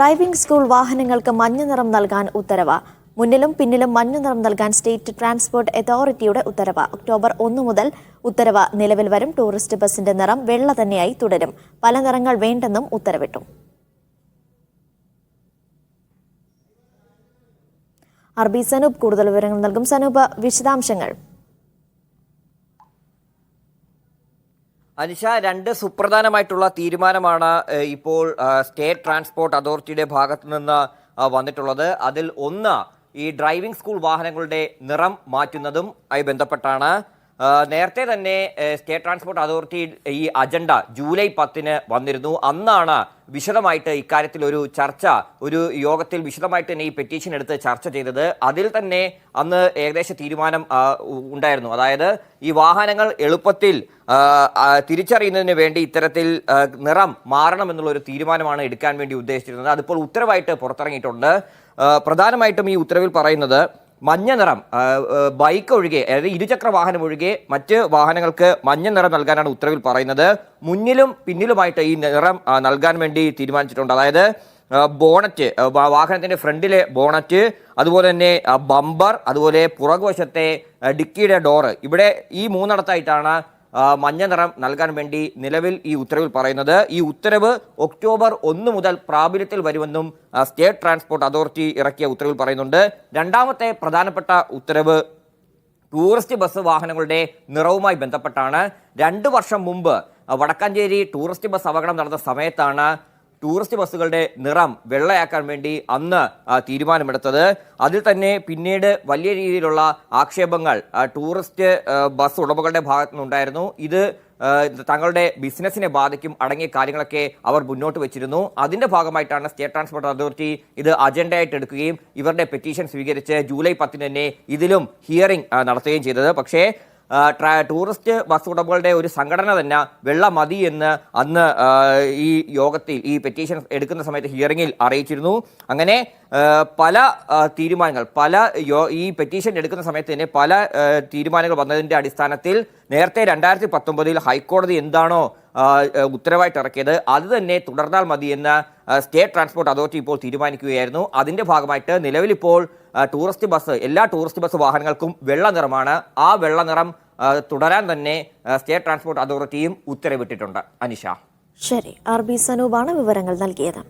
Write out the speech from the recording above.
Driving school വാഹനങ്ങൾക്ക് മഞ്ഞ നിറം നൽകാൻ ഉത്തരവ്. മുന്നിലും പിന്നിലും മഞ്ഞ നിറം നൽകാൻ സ്റ്റേറ്റ് ട്രാൻസ്പോർട്ട് അതോറിറ്റിയുടെ ഉത്തരവ്. ഒക്ടോബർ 1 മുതൽ ഉത്തരവ് നിലവിൽ വരും. ടൂറിസ്റ്റ് ബസിന്റെ നിറം വെള്ള തന്നെയായി തുടരും. പല നിറങ്ങൾ വേണ്ടെന്നും ഉത്തരവിട്ടു. ആർബി സനൂപ് കൂടുതൽ വിവരങ്ങൾ നൽകും. സനൂപ്, വിശദാംശങ്ങൾ. അനിഷ, രണ്ട് സുപ്രധാനമായിട്ടുള്ള തീരുമാനമാണ് ഇപ്പോൾ സ്റ്റേറ്റ് ട്രാൻസ്പോർട്ട് അതോറിറ്റിയുടെ ഭാഗത്തു നിന്ന് വന്നിട്ടുള്ളത്. അതിൽ ഒന്ന്, ഈ ഡ്രൈവിംഗ് സ്കൂൾ വാഹനങ്ങളുടെ നിറം മാറ്റുന്നതും ആയി ബന്ധപ്പെട്ടാണ്. നേരത്തെ തന്നെ സ്റ്റേറ്റ് ട്രാൻസ്പോർട്ട് അതോറിറ്റി ഈ അജണ്ട ജൂലൈ 10 വന്നിരുന്നു. അന്നാണ് വിശദമായിട്ട് ഇക്കാര്യത്തിൽ ഒരു യോഗത്തിൽ വിശദമായിട്ട് തന്നെ ഈ പെറ്റീഷൻ എടുത്ത് ചർച്ച ചെയ്തത്. അതിൽ തന്നെ അന്ന് ഏകദേശ തീരുമാനം ഉണ്ടായിരുന്നു. അതായത് ഈ വാഹനങ്ങൾ എളുപ്പത്തിൽ തിരിച്ചറിയുന്നതിന് വേണ്ടി ഇത്തരത്തിൽ നിറം മാറണമെന്നുള്ള ഒരു തീരുമാനമാണ് എടുക്കാൻ വേണ്ടി ഉദ്ദേശിച്ചിരുന്നത്. അതിപ്പോൾ ഉത്തരവായിട്ട് പുറത്തിറങ്ങിയിട്ടുണ്ട്. പ്രധാനമായിട്ടും ഈ ഉത്തരവിൽ പറയുന്നത് മഞ്ഞ നിറം ബൈക്ക് ഒഴികെ, അതായത് ഇരുചക്ര വാഹനം ഒഴികെ മറ്റ് വാഹനങ്ങൾക്ക് മഞ്ഞ നിറം നൽകാനാണ് ഉത്തരവിൽ പറയുന്നത്. മുന്നിലും പിന്നിലുമായിട്ട് ഈ നിറം നൽകാൻ വേണ്ടി തീരുമാനിച്ചിട്ടുണ്ട്. അതായത് ബോണറ്റ്, വാഹനത്തിന്റെ ഫ്രണ്ടിലെ ബോണറ്റ്, അതുപോലെ തന്നെ ബമ്പർ, അതുപോലെ പുറകുവശത്തെ ഡിക്കിയുടെ ഡോറ്, ഇവിടെ ഈ മൂന്നിടത്തായിട്ടാണ് മഞ്ഞ നിറം നൽകാൻ വേണ്ടി നിലവിൽ ഈ ഉത്തരവിൽ പറയുന്നത്. ഈ ഉത്തരവ് ഒക്ടോബർ 1 മുതൽ പ്രാബല്യത്തിൽ വരുമെന്നും സ്റ്റേറ്റ് ട്രാൻസ്പോർട്ട് അതോറിറ്റി ഇറക്കിയ ഉത്തരവിൽ പറയുന്നുണ്ട്. രണ്ടാമത്തെ പ്രധാനപ്പെട്ട ഉത്തരവ് ടൂറിസ്റ്റ് ബസ് വാഹനങ്ങളുടെ നിറവുമായി ബന്ധപ്പെട്ടാണ്. 2 വർഷം മുമ്പ് വടക്കാഞ്ചേരി ടൂറിസ്റ്റ് ബസ് അപകടം നടന്ന സമയത്താണ് ടൂറിസ്റ്റ് ബസ്സുകളുടെ നിറം വെള്ളയാക്കാൻ വേണ്ടി അന്ന് തീരുമാനമെടുത്തത്. അതിൽ തന്നെ പിന്നീട് വലിയ രീതിയിലുള്ള ആക്ഷേപങ്ങൾ ടൂറിസ്റ്റ് ബസ് ഉടമകളുടെ ഭാഗത്തു നിന്നുണ്ടായിരുന്നു. ഇത് തങ്ങളുടെ ബിസിനസ്സിനെ ബാധിക്കും അടങ്ങിയ കാര്യങ്ങളൊക്കെ അവർ മുന്നോട്ട് വെച്ചിരുന്നു. അതിന്റെ ഭാഗമായിട്ടാണ് സ്റ്റേറ്റ് ട്രാൻസ്പോർട്ട് അതോറിറ്റി ഇത് അജണ്ടയായിട്ട് എടുക്കുകയും ഇവരുടെ പെറ്റീഷൻ സ്വീകരിച്ച് ജൂലൈ 10 തന്നെ ഇതിലും ഹിയറിംഗ് നടത്തുകയും ചെയ്തത്. പക്ഷേ ടൂറിസ്റ്റ് ബസ് ഉടമകളുടെ ഒരു സംഘടന തന്നെ വെള്ള മതി എന്ന് അന്ന് ഈ യോഗത്തിൽ ഈ പെറ്റീഷൻ എടുക്കുന്ന സമയത്ത് ഹിയറിംഗിൽ അറിയിച്ചിരുന്നു. അങ്ങനെ പല തീരുമാനങ്ങൾ ഈ പെറ്റീഷൻ എടുക്കുന്ന സമയത്ത് തന്നെ പല തീരുമാനങ്ങൾ വന്നതിന്റെ അടിസ്ഥാനത്തിൽ നേരത്തെ 2019 ഹൈക്കോടതി എന്താണോ ഉത്തരവായിട്ട് ഇറക്കിയത് അത് തന്നെ തുടർന്നാൽ മതി എന്ന് സ്റ്റേറ്റ് ട്രാൻസ്പോർട്ട് അതോറിറ്റി ഇപ്പോൾ തീരുമാനിക്കുകയായിരുന്നു. അതിന്റെ ഭാഗമായിട്ട് നിലവിലിപ്പോൾ എല്ലാ ടൂറിസ്റ്റ് ബസ് വാഹനങ്ങൾക്കും വെള്ള നിറമാണ്. ആ വെള്ള നിറം തുടരാൻ തന്നെ സ്റ്റേറ്റ് ട്രാൻസ്പോർട്ട് അതോറിറ്റിയും ഉത്തരവിട്ടിട്ടുണ്ട്. അനിഷ. ശരി, ആർബി സനൂപാണ് വിവരങ്ങൾ നൽകിയത്.